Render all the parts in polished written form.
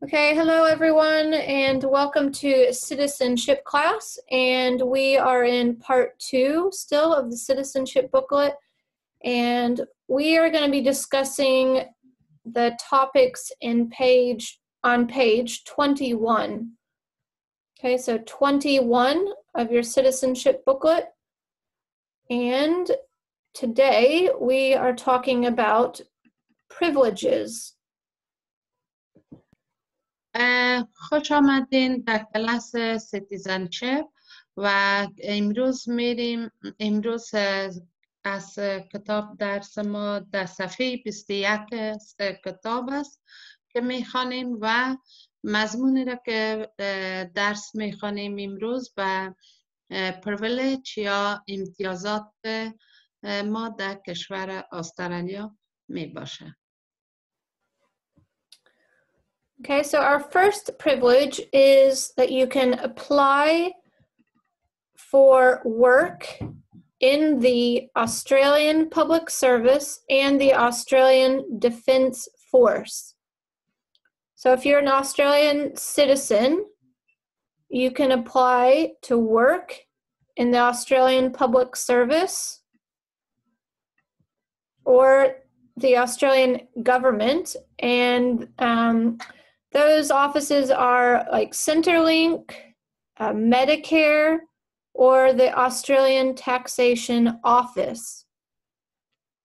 Okay, hello everyone, and welcome to citizenship class. And we are in part 2 still of the citizenship booklet, and we are going to be discussing the topics on page 21. Okay, so 21 of your citizenship booklet, and today we are talking about privileges. خوش آمدین در کلاس سیتیزنشپ و امروز از کتاب درس ما در صفحه 21 کتاب است که میخوانیم و مضمونی را که درس میخوانیم امروز به پریویلیج یا امتیازات ما در کشور استرالیا می باشه. Okay, so our first privilege is that you can apply for work in the Australian Public Service and the Australian Defence Force. So if you're an Australian citizen, you can apply to work in the Australian Public Service or the Australian government, and those offices are like Centrelink, Medicare, or the Australian Taxation Office.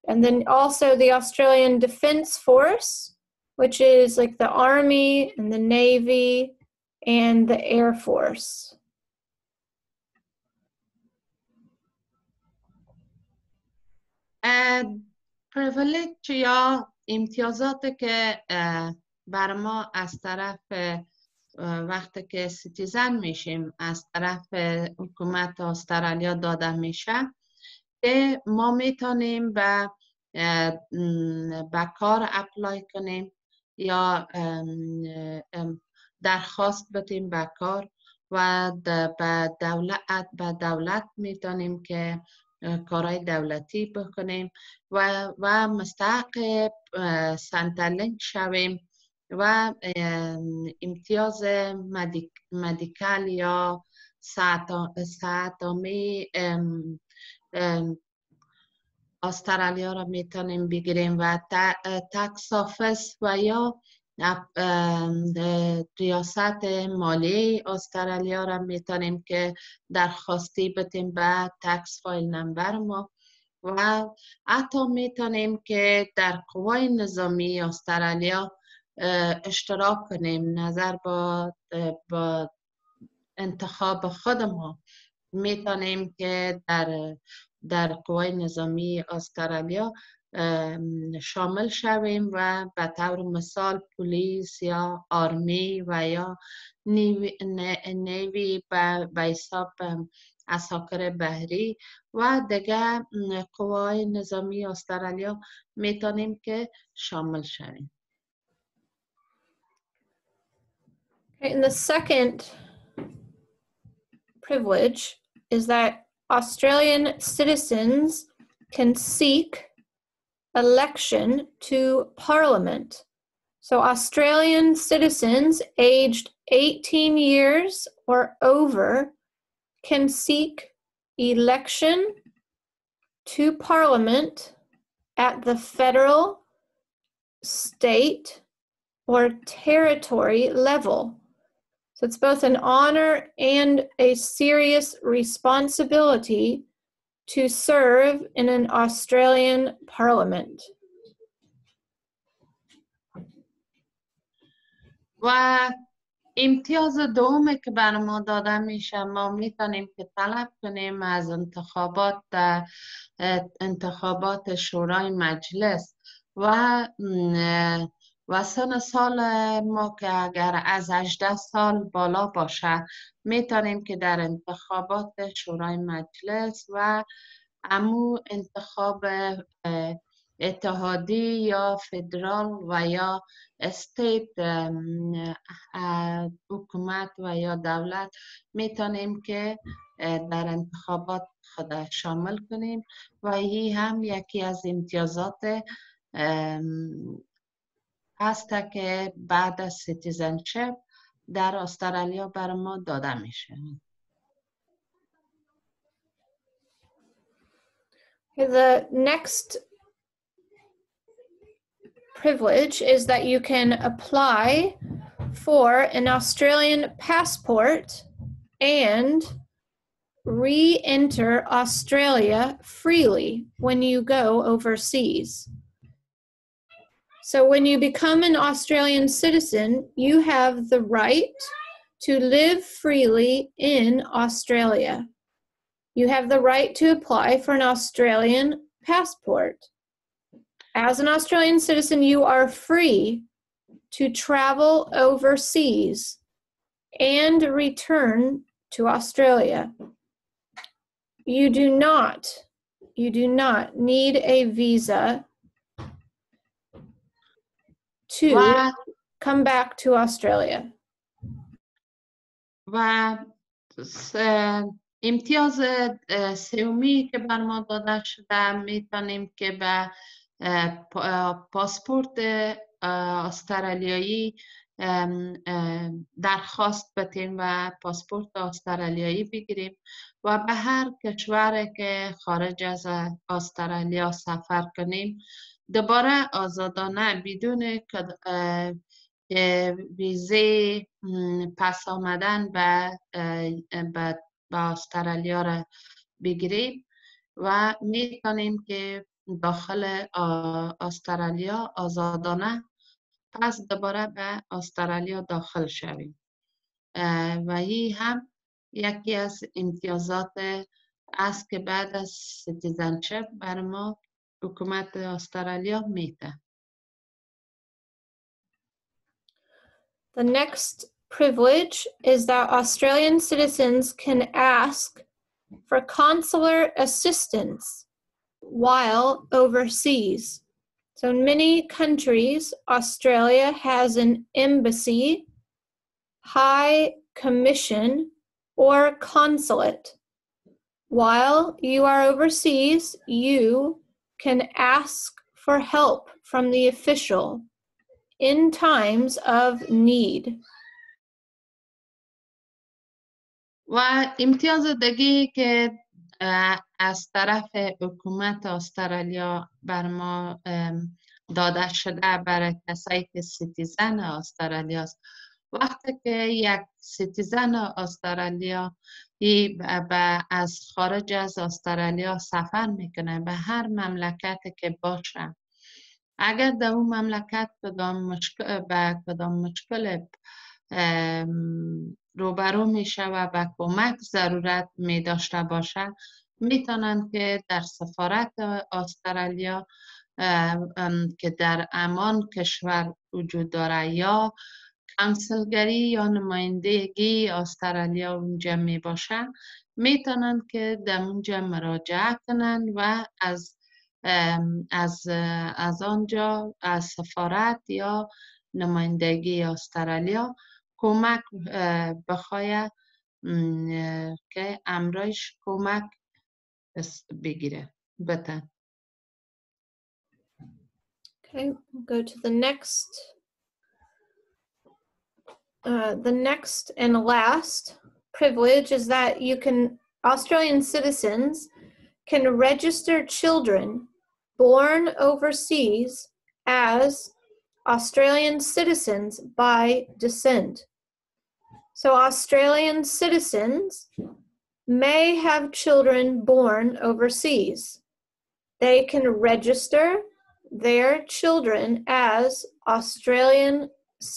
And then also the Australian Defence Force, which is like the Army and the Navy and the Air Force. پریویلیج یا امتیازاتی که بر ما از طرف وقتی که سیتیزن میشیم از طرف حکومت استرالیا داده میشه که ما میتونیم به کار اپلای کنیم یا درخواست بدیم به کار و به دولت میتونیم که کارهای دولتی بکنیم و مستحق سنترلینک شویم و امتیاز مدیکال یا ساعتامی استرالیا را میتونیم بگیریم و تکس آفیس و یا ریاست مالی استرالیا را میتونیم که درخواستی بدیم به تکس فایل نمبر ما و حتی میتونیم که در قوای نظامی استرالیا اشتراک کنیم. نظر با انتخاب خود ما میتونیم که در قوای نظامی استرالیا شامل شویم و به طور مثال پلیس یا آرمی و یا نیوی به حساب عساکر بحری و دیگه قوای نظامی استرالیا میتونیم که شامل شویم. And the second privilege is that Australian citizens can seek election to Parliament. So Australian citizens aged 18 years or over can seek election to Parliament at the federal, state, or territory level. So it's both an honor and a serious responsibility to serve in an Australian parliament. و امتیاز دومی که بر ما داده میشه ما میتونیم که طلب کنیم از انتخابات شورای مجلس و سن سال ما که اگر از 18 سال بالا باشه میتونیم که در انتخابات شورای مجلس و انتخاب اتحادی یا فدرال و یا استیت حکومت و یا دولت میتونیم که در انتخابات خود شامل کنیم و این هم یکی از امتیازات هست که بعد از سیتیزنشپ در استرالیا بر ما داده میشه. The next privilege is that you can apply for an Australian passport and re-enter Australia freely when you go overseas. So when you become an Australian citizen, you have the right to live freely in Australia. You have the right to apply for an Australian passport. As an Australian citizen, you are free to travel overseas and return to Australia. You do not need a visa to come back to Australia. و امتیاز سومی که بر ما داده شده میتونیم که به پاسپورت استرالیایی درخواست بدیم و پاسپورت استرالیایی بگیریم و به هر کشوری که خارج از استرالیا سفر کنیم دوباره آزادانه بدون ویزه پس آمدن به استرالیا را بگیریم و میتونیم که داخل استرالیا آزادانه پس دوباره به استرالیا داخل شویم و این هم یکی از امتیازات است که بعد از سیتیزنشپ بر ما حکومت استرالیا میده. The next privilege is that Australian citizens can ask for consular assistance while overseas. So in many countries, Australia has an embassy, high commission, or consulate. While you are overseas, you can ask for help from the official in times of need. و امتیاز دیگه که از طرف حکومت استرالیا بر ما داده شده برای کسایی که سیتیزن استرالیا است، وقتی که یک سیتیزن استرالیا از خارج از استرالیا سفر میکنه به هر مملکتی که باشه، اگر در اون مملکت کدام مشکل روبرو میشه و به کمک ضرورت می داشته باشه، میتونن که در سفارت استرالیا که در امان کشور وجود داره یا کنسلگری یا نمایندگی استرالیا اونجا می باشه، میتونن که در اونجا مراجعه کنن و از آنجا از سفارت یا نمایندگی استرالیا کمک بخواه که امرایش کمک بگیره بتن. Okay, we'll go to the next and last privilege is that Australian citizens can register children born overseas as Australian citizens by descent. So Australian citizens may have children born overseas. They can register their children as Australian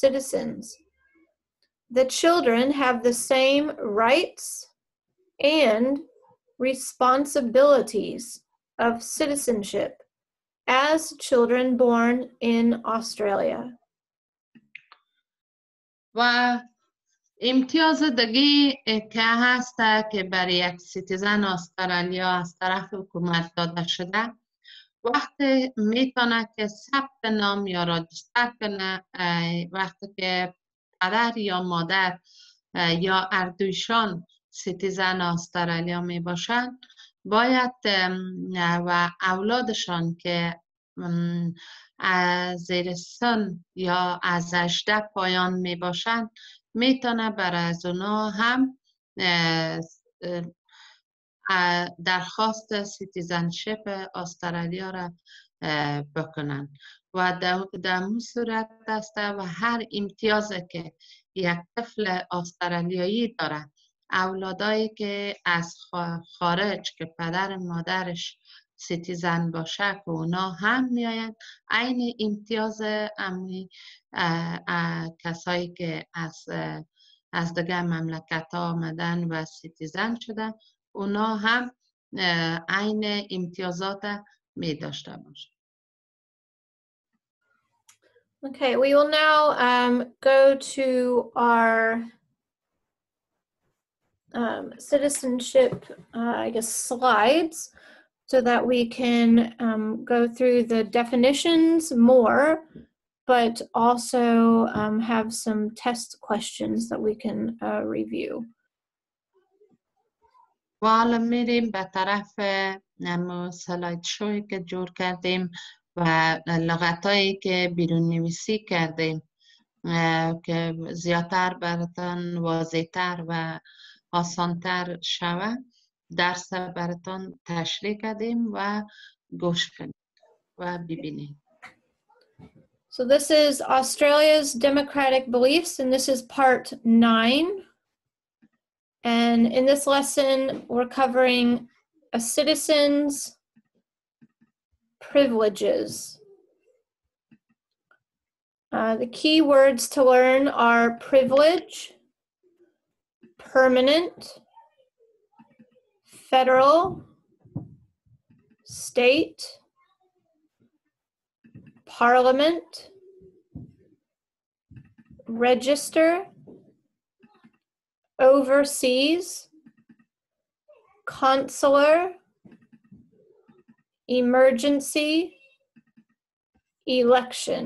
citizens. The children have the same rights and responsibilities of citizenship as children born in Australia. و امتیاز دیگه که هست که برای یک سیتیزن استرالیا از طرف حکومت داده شده، وقتی میتونه که ثبت نام یا راجستر کنه، وقتی که پدر یا مادر یا اردویشان سیتیزن استرالیا می باشن، باید و اولادشان که زیر سن یا از 18 پایان می باشند میتونه برای از اونا هم درخواست سیتیزنشپ استرالیا را بکنن و در اون صورت است و هر امتیازی که یک طفل استرالیایی داره، اولادایی که از خارج که پدر مادرش سیتیزن باشه که اونا هم میاین عین امتیاز امی کسایی که از دیگه مملکت ها آمدن و سیتیزن شدن اونا هم عین امتیازات می داشته باشه. Okay, we will now go to our citizenship, I guess, slides so that we can go through the definitions more, but also have some test questions that we can review. و حالا میریم به طرف سلاید شوی که جور کردیم و لغتایی که بیرون نویسی کردیم که زیادتر براتان واضح‌تر و آسانتر شود. درس براتان تشریح کردیم و گوش کنید و ببینید. So this is Australia's democratic beliefs, and this is part 9. And in this lesson, we're covering a citizen's privileges. The key words to learn are privilege, permanent, federal, state, parliament, register, overseas, consular, emergency, election.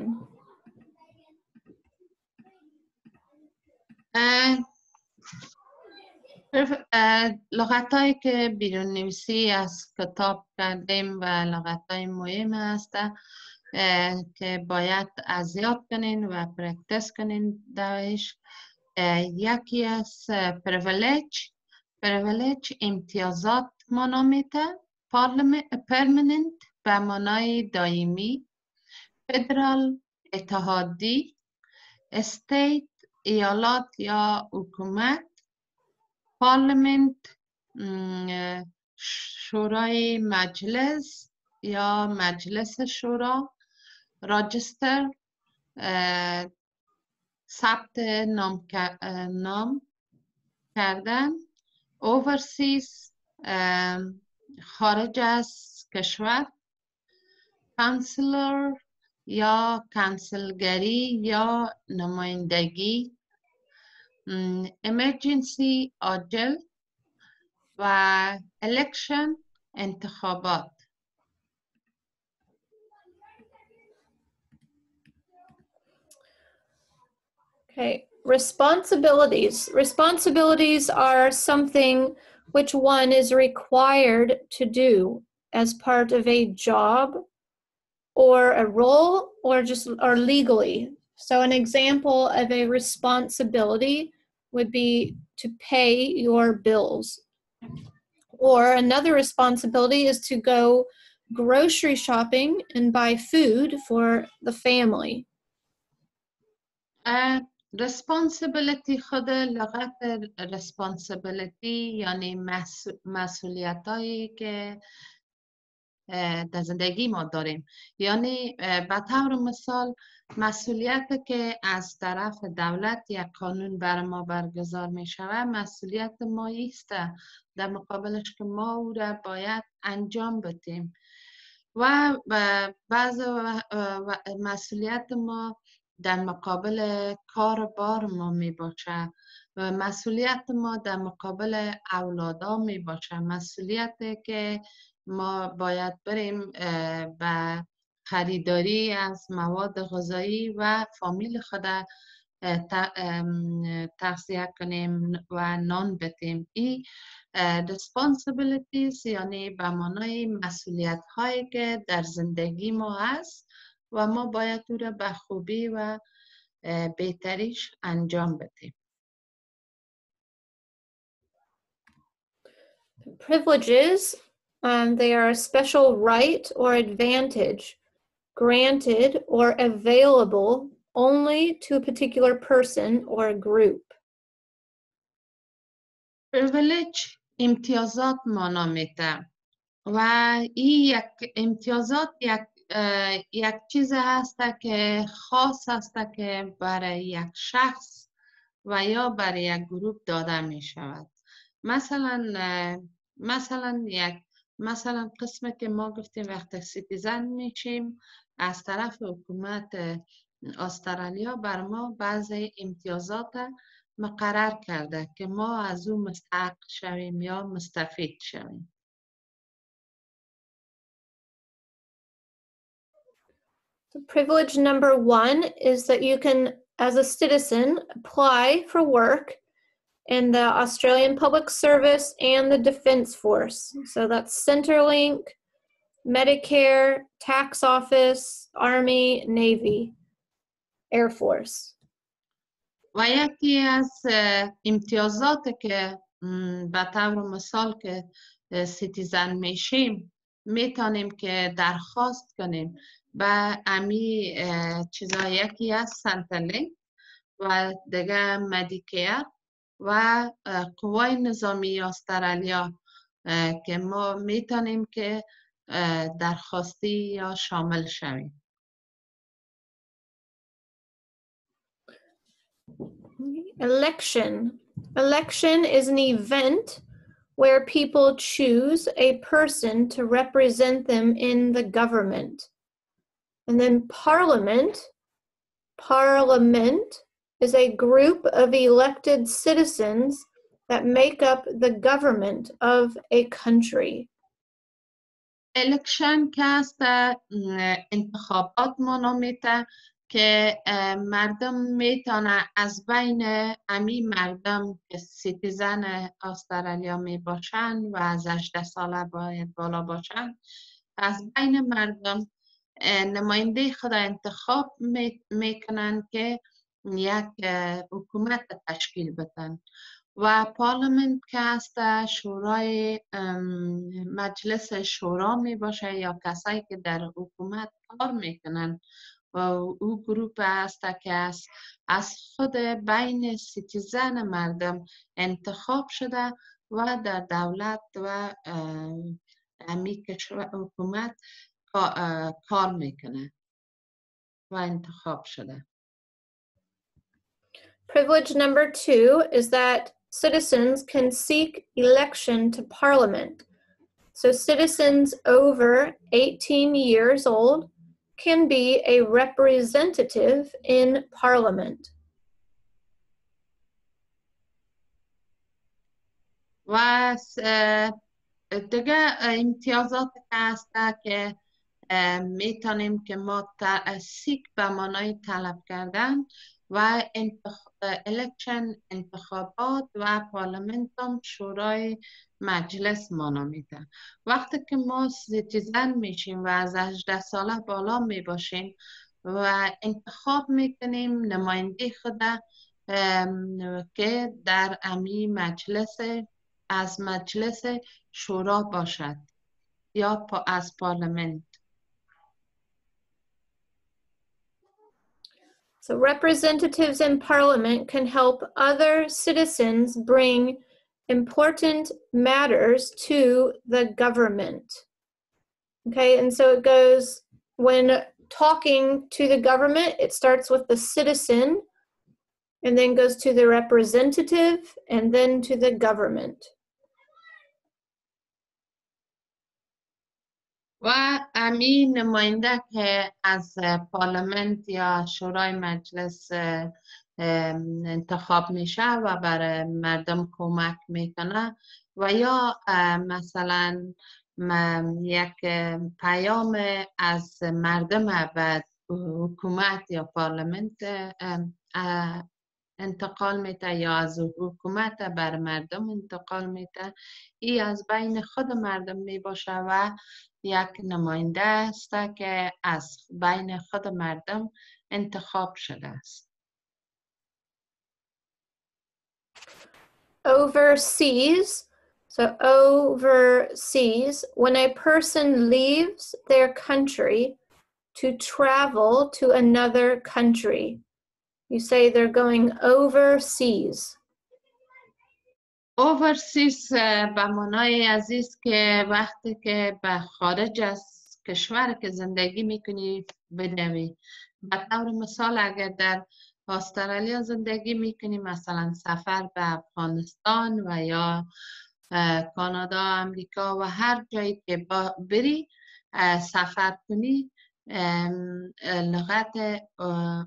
لغتایی که بیرون نویسی از کتاب کردیم و لغتای مهم است که باید از یاد کنین و پرکتس کنین داش. یکی از پریویلیج امتیازات مانا میده، پرمننت به معنای دائمی، فدرال اتحادی، استیت ایالات یا حکومت، پارلمنت شورای مجلس یا مجلس شورا، راجستر ثبت نام کردن، اوورسیز خارج از کشور، کانسلر یا کانسلگری یا نمایندگی، امرجنسی عاجل و الکشن انتخابات. Okay, responsibilities. Responsibilities are something which one is required to do as part of a job or a role or legally. So an example of a responsibility would be to pay your bills. Or another responsibility is to go grocery shopping and buy food for the family. responsibility خود لغت responsibility یعنی مسئولیت هایی که در زندگی ما داریم. یعنی به طور مثال مسئولیت که از طرف دولت یک قانون بر ما برگزار می شود مسئولیت ما است در مقابلش که ما او را باید انجام بدیم و بعض مسئولیت ما در مقابل کار بار ما می باشه و مسئولیت ما در مقابل اولادا می باشه. مسئولیت که ما باید بریم به خریداری از مواد غذایی و فامیل خود تغذیه کنیم و نان بدیم. این responsibilities یعنی به معنای مسئولیت هایی که در زندگی ما هست و ما باید او را به خوبی و بهتریش انجام بدیم. Privileges, they are a special right or advantage granted or available only to a particular person or a group. privilege امتیازات معنا میده و این یک امتیازات یک چیز هست که خاص هست که برای یک شخص و یا برای یک گروه داده می شود. مثلا قسمی که ما گفتیم وقتی سیتیزن میشیم از طرف حکومت استرالیا بر ما بعضی امتیازات مقرر کرده که ما از او مستحق شویم یا مستفید شویم. Privilege number 1 is that you can, as a citizen, apply for work in the Australian Public Service and the Defence Force. So that's Centrelink, Medicare, Tax Office, Army, Navy, Air Force. و یکی از امتیازات که به طور مثال که سیتیزن میشیم میتونیم که درخواست کنیم و امی چیزا یکی از سنترلینک و دیگه مدیکیر و قوای نظامی استرالیا که ما میتونیم که درخواستی یا شامل شویم. Election. Election is an event where people choose a person to represent them in the government. And then Parliament is a group of elected citizens that make up the government of a country. الکشن که هست انتخابات منامیته که مردم میتونه از بین امی مردم که سیتیزن استرالیا می باشن و از 18 ساله باید بالا باشن از بین مردم نماینده خود انتخاب میکنن که یک حکومت تشکیل بدن و پارلمنت که هست شورای مجلس شورا می باشه یا کسایی که در حکومت کار میکنن و او گروپ هست که از خود بین سیتیزن مردم انتخاب شده و در دولت و امی حکومت کار میکنه و انتخاب شده. Privilege number 2 is that citizens can seek election to Parliament. So citizens over 18 years old can be a representative in Parliament. و دیگه امتیازات که هست که میتونیم که ما سیک به معنای طلب کردن و الکشن انتخابات و پارلمنت هم شورای مجلس معنا میده. وقتی که ما سیتیزن میشیم و از 18 ساله بالا میباشیم و انتخاب میکنیم نماینده خود که در امی مجلس از مجلس شورا باشد یا از پارلمنت. So representatives in Parliament can help other citizens bring important matters to the government. Okay, and so it goes, when talking to the government, it starts with the citizen and then goes to the representative and then to the government. و امین نماینده که از پارلمنت یا شورای مجلس انتخاب میشه و برای مردم کمک میکنه و یا مثلا یک پیام از مردم به حکومت یا پارلمنت انتقال میته یا از حکومت بر مردم انتقال میته. ای از بین خود مردم می باشه و یک نماینده است که از بین خود مردم انتخاب شده است. Overseas, so overseas, when a person leaves their country to travel to another country, you say they're going overseas. اوورسیز به معنای عزیز که وقتی که به خارج از کشور که زندگی میکنی بروی. به طور مثال اگر در استرالیا زندگی میکنی، مثلا سفر به افغانستان و یا کانادا، امریکا و هر جایی که بری سفر کنی، لغت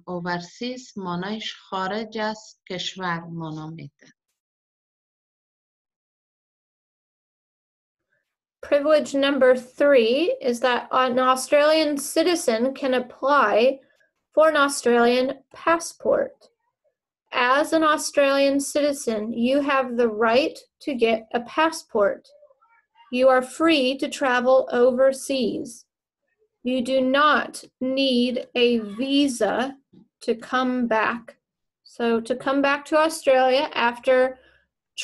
اوورسیز معنایش خارج از کشور معنا میده. Privilege number 3 is that an Australian citizen can apply for an Australian passport. As an Australian citizen, you have the right to get a passport. You are free to travel overseas. You do not need a visa to come back. So to come back to Australia after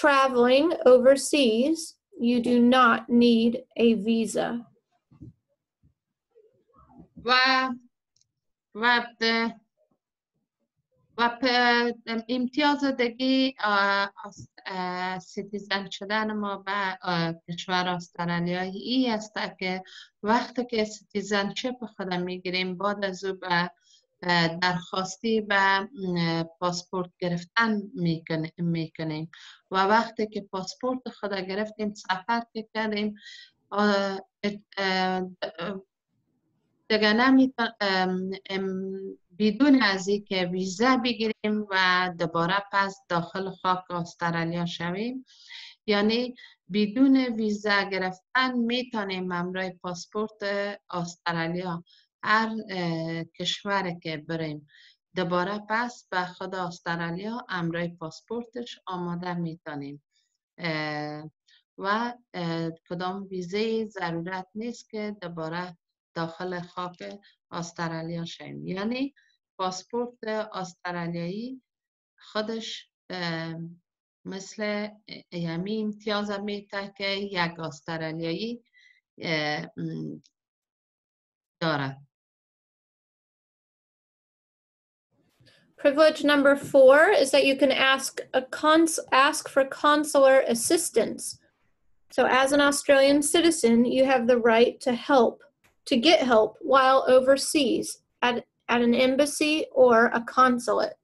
traveling overseas, you do not need a visa. و امتیاز دیگه سیتیزن شدن ما به کشور استرالیایی ای است که وقتی که سیتیزنشپ خود میگیریم، بعد از او به درخواستی به پاسپورت گرفتن میکنیم و وقتی که پاسپورت خود گرفتیم، سفر که کردیم، دیگه بدون از اینکه ویزا بگیریم و دوباره پس داخل خاک استرالیا شویم، یعنی بدون ویزا گرفتن میتونیم همراه پاسپورت استرالیا هر کشور که بریم دوباره پس به خود استرالیا همراه پاسپورتش آماده میتونیم و کدام ویزه ضرورت نیست که دوباره داخل خاک استرالیا شویم. یعنی پاسپورت استرالیایی خودش مثل یمی امتیاز میده که یک استرالیایی دارد. Privilege number 4 is that you can ask for consular assistance. So as an Australian citizen, you have the right to get help while overseas at an embassy or a consulate.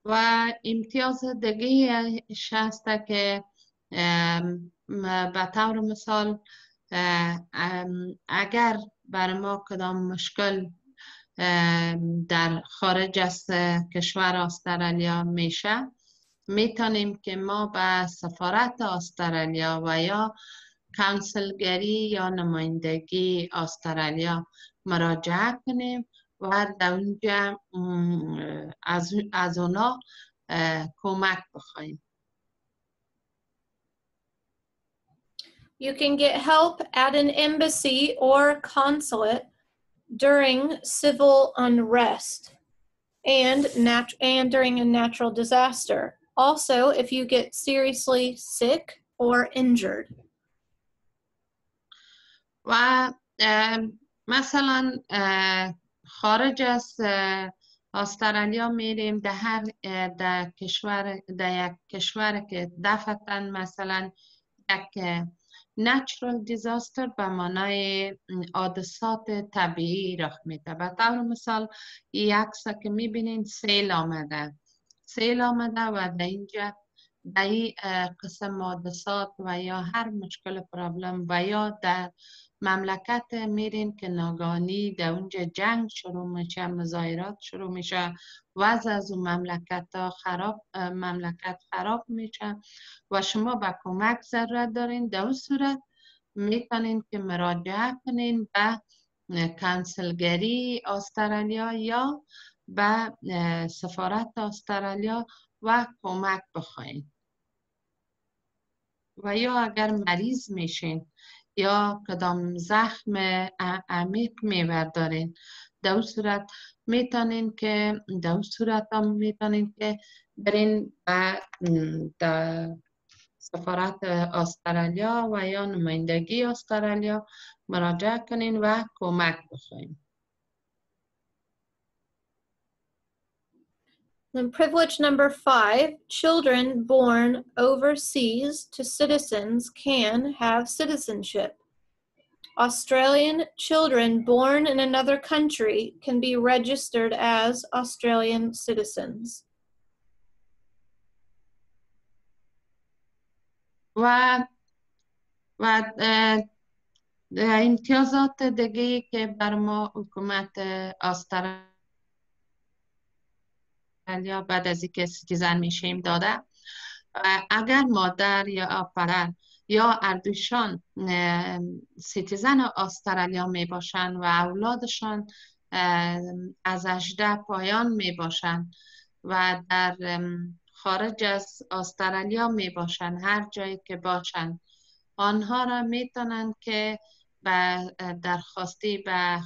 و امتیاز دیگه هست که به طور مثال اگر بر ما کدام مشکل در خارج از کشور استرالیا میشه، میتونیم که ما به سفارت استرالیا و یا کانسلگری یا نمایندگی استرالیا مراجعه کنیم و در اونجا از اونا کمک بخوایم. You can get help at an embassy or consulate during civil unrest and during a natural disaster. Also, if you get seriously sick or injured. و مثلا خارج از استرالیا میریم در یک کشور که دفعتا مثلا یک natural disaster به معنای حادثات طبیعی رخ میده. به طور مثال این عکس که میبینین سیل آمده و در اینجا در این قسم حادثات و یا هر مشکل پرابلم و یا در مملکت میرین که ناگهانی در اونجا جنگ شروع میشه، مظاهرات شروع میشه، وضع از اون مملکت خراب میشه و شما به کمک ضرورت دارین. در اون صورت میتونین که مراجعه کنین به کانسلگری استرالیا یا به سفارت استرالیا و کمک بخواین. و یا اگر مریض میشین یا کدام زخم عمیق میبردارین، در صورت هم میتونین که برین به سفارت استرالیا و یا نمایندگی استرالیا مراجعه کنین و کمک بخواین. Then privilege number 5, children born overseas to citizens can have citizenship. Australian children born in another country can be registered as Australian citizens. و امتیازات دیگه که بر ما حکومت استرالیا بعد از اینکه سیتیزن میشیم داده، اگر مادر یا پدر یا اردوشان سیتیزن استرالیا می باشند و اولادشان از 18 پایان می باشند و در خارج از استرالیا می باشند، هر جایی که باشند، آنها را می تونند که به درخواستی به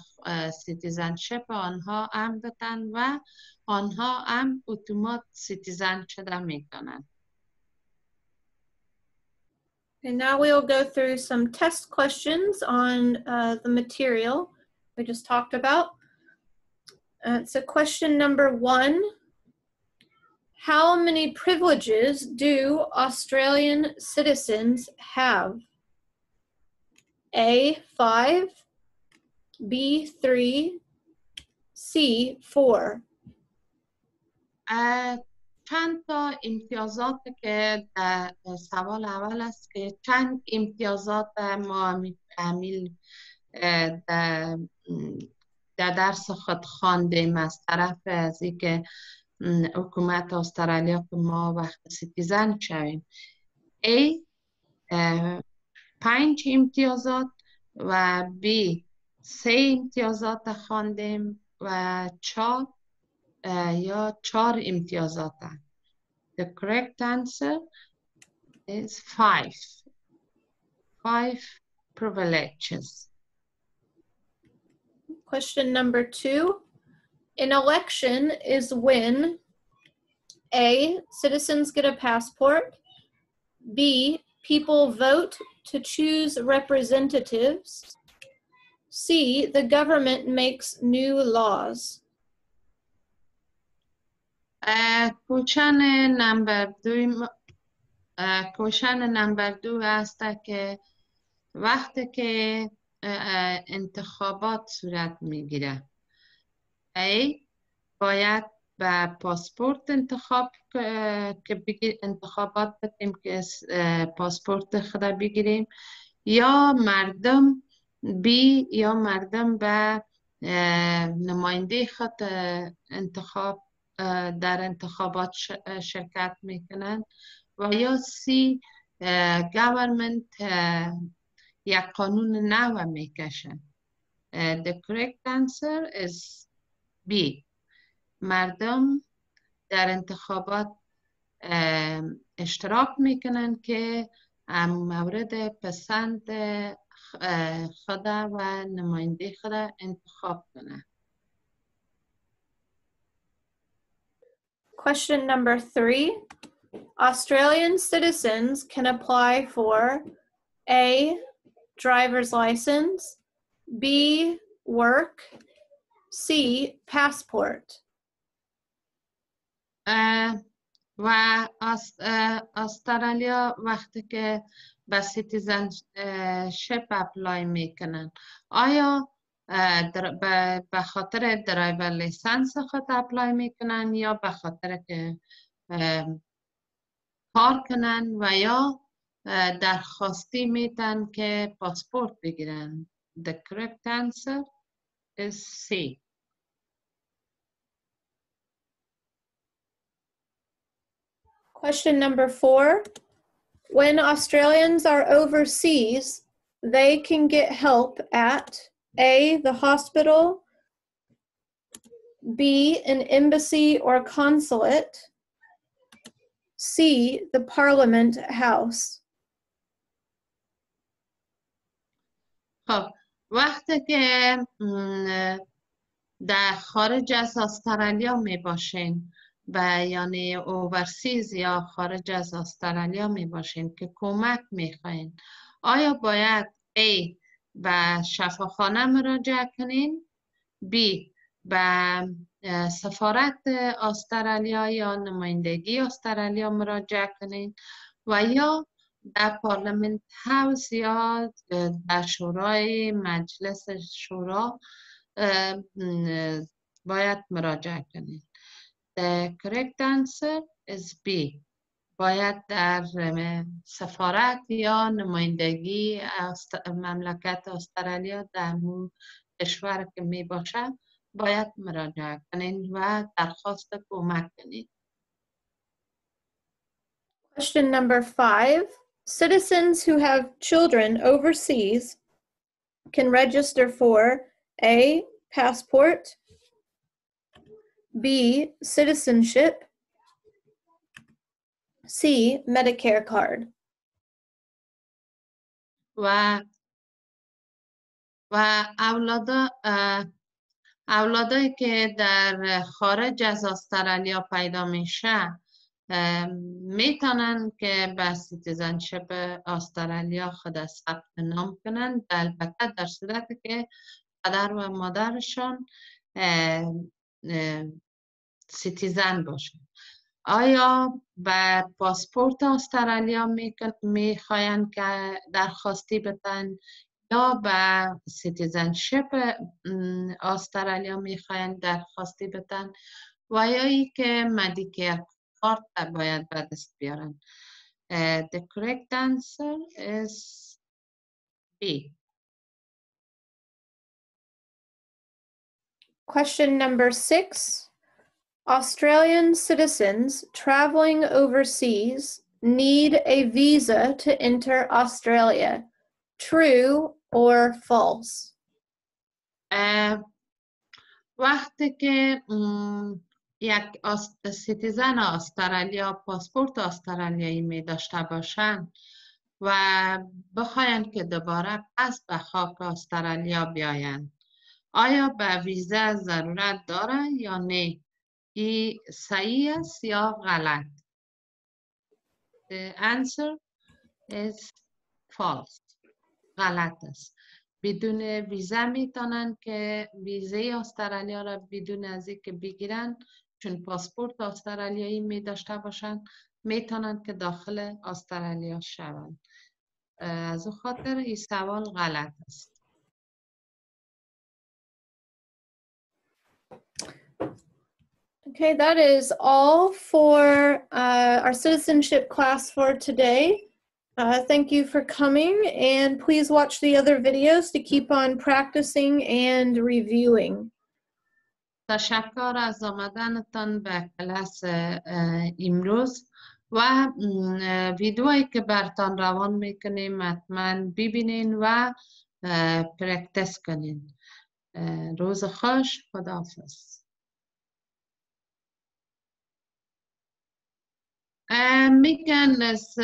سیتیزنشپ آنها هم بدن و آنها هم اتومات سیتیزن شده می کنند. And now we'll go through some test questions on the material we just talked about. So question number 1, how many privileges do Australian citizens have? A, 5, B, 3, C, 4. چند تا امتیازات که در سوال اول است که چند امتیازات ما عمیل در درس خود خواندیم از طرف از اینکه حکومت استرالیا که ما وقت سیتیزن شویم. A 5 امتیازات و B 3 امتیازات خواندیم و 4 امتیازات. The correct answer is 5. 5 privileges. Question number 2. An election is when A, citizens get a passport, B, people vote to choose representatives, C, the government makes new laws. کوشن نمبر 2 است که وقتی که انتخابات صورت میگیره، ای باید به پاسپورت انتخابات بدیم که پاسپورت خود بگیریم، یا مردم به نماینده خود در انتخابات شرکت میکنند، و یا سی گورنمنت یک قانون نو میکشن. The correct answer is B. مردم در انتخابات اشتراک میکنن که مورد پسند خود و نماینده خود انتخاب کنن. Question number 3. Australian citizens can apply for A, driver's license, B, work, C, passport. و استرالیا وقتی که به سیتیزن شپ اپلای میکنن، آیا به خاطر درایور لیسنس خود اپلای میکنن یا به خاطر که کار کنن و یا درخواستی میتن که پاسپورت بگیرن؟ The correct answer is C. Question number 4. When Australians are overseas, they can get help at A, the hospital, B, an embassy or consulate, C, the Parliament House. خب وقتی که در خارج از استرالیا می باشین و یعنی اوورسیز یا خارج از استرالیا می باشین که کمک می خواین، آیا باید A به شفاخانه مراجعه کنین، B به سفارت استرالیا یا نمایندگی استرالیا مراجعه کنین و یا در پارلمنت هاوس یا در شورای مجلس شورا باید مراجعه کنید. The correct answer is B. باید در سفارت یا نمایندگی مملکت استرالیا در کشور که می باشه باید مراجعه کنید و درخواست کمک کنید. Question number 5. Citizens who have children overseas can register for A, passport, B, citizenship, C, Medicare card. و اولادایی که در خارج از استرالیا پیدا میشه میتونن که به سیتیزنشپ استرالیا خود ثبت نام کنن، البته در صورتی که پدر و مادرشان سیتیزن باشن. آیا به پاسپورت استرالیا میخواین که درخواستی بدن یا به سیتیزنشپ استرالیا میخواین درخواستی بدن و یا ای که مدیکر کارت باید به دست بیارن؟ The correct answer is B. Question number 6. Australian citizens traveling overseas need a visa to enter Australia. True or false? وقتی که یک سیتیزن استرالیا پاسپورت استرالیایی می داشته باشند و بخواین که دوباره پس به خاک استرالیا بیاین، آیا به ویزا ضرورت داره یا نه؟ این صحیح است یا غلط؟ The answer is false. غلط است. بدون ویزا میتونن که ویزه استرالیا را بدون از اینکه بگیرن، چون پاسپورت استرالیایی می داشته باشن میتونن که داخل استرالیا شوند. از او خاطر این سوال غلط است. Okay, that is all for our citizenship class for today. Thank you for coming, and please watch the other videos to keep on practicing and reviewing. تشکر از آمدنتان به کلاس امروز و ویدیوهایی که برتان روان میکنیم حتما ببینین و پرکتس کنین. روز خوش. خداحافظ. میگن از